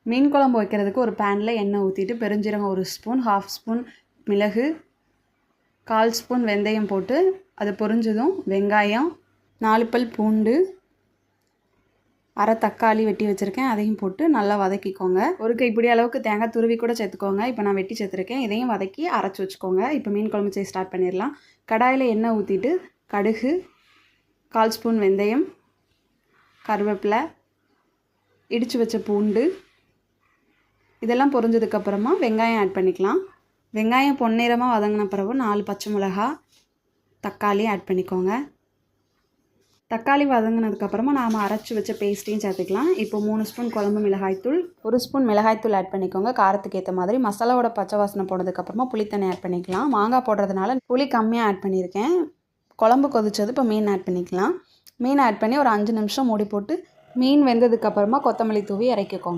மீன் குழம்பு வைக்கிறதுக்கு ஒரு பேனில் எண்ணெய் ஊற்றிட்டு பெருஞ்சீரகம் 1 ஸ்பூன், 1/2 ஸ்பூன் மிளகு, 1/4 ஸ்பூன் வெந்தயம் போட்டு அது பொரிஞ்சதும் வெங்காயம், 4 பல் பூண்டு, அரை தக்காளி வெட்டி வச்சுருக்கேன், அதையும் போட்டு நல்லா வதக்கிக்கோங்க. ஒரு கைப்பிடி அளவுக்கு தேங்காய் துருவி கூட சேர்த்துக்கோங்க. இப்போ நான் வெட்டி சேர்த்துருக்கேன், இதையும் வதக்கி அரைச்சி வச்சுக்கோங்க. இப்போ மீன் குழம்பு செய்ய ஸ்டார்ட் பண்ணிடலாம். கடாயில் எண்ணெய் ஊற்றிட்டு கடுகு, 1/4 ஸ்பூன் வெந்தயம், கருவேப்பிலை, இடித்து வச்ச பூண்டு இதெல்லாம் பொரிஞ்சதுக்கப்புறமா வெங்காயம் ஆட் பண்ணிக்கலாம். வெங்காயம் பொன்னிறமாக வதங்கின பிறகு 4 பச்சை மிளகா, தக்காளி ஆட் பண்ணிக்கோங்க. தக்காளி வதங்கினதுக்கப்புறமா நாம் அரைச்சி வச்ச பேஸ்ட்டையும் சேர்த்துக்கலாம். இப்போ 3 ஸ்பூன் குழம்பு மிளகாய்த்தூள், 1 ஸ்பூன் மிளகாய்த்தூள் ஆட் பண்ணிக்கோங்க. காரத்துக்கு ஏற்ற மாதிரி மசாலாவோட பச்சை வாசனை போனதுக்கப்புறமா புளித்தண்ணி ஆட் பண்ணிக்கலாம். மாங்காய் போடுறதுனால புளி கம்மியாக ஆட் பண்ணியிருக்கேன். குழம்பு கொதிச்சது இப்போ மீன் ஆட் பண்ணிக்கலாம். மீன் ஆட் பண்ணி ஒரு 5 நிமிஷம் மூடி போட்டு மீன் வெந்ததுக்கப்புறமா கொத்தமல்லி தூவி இறக்கிக்கோங்க.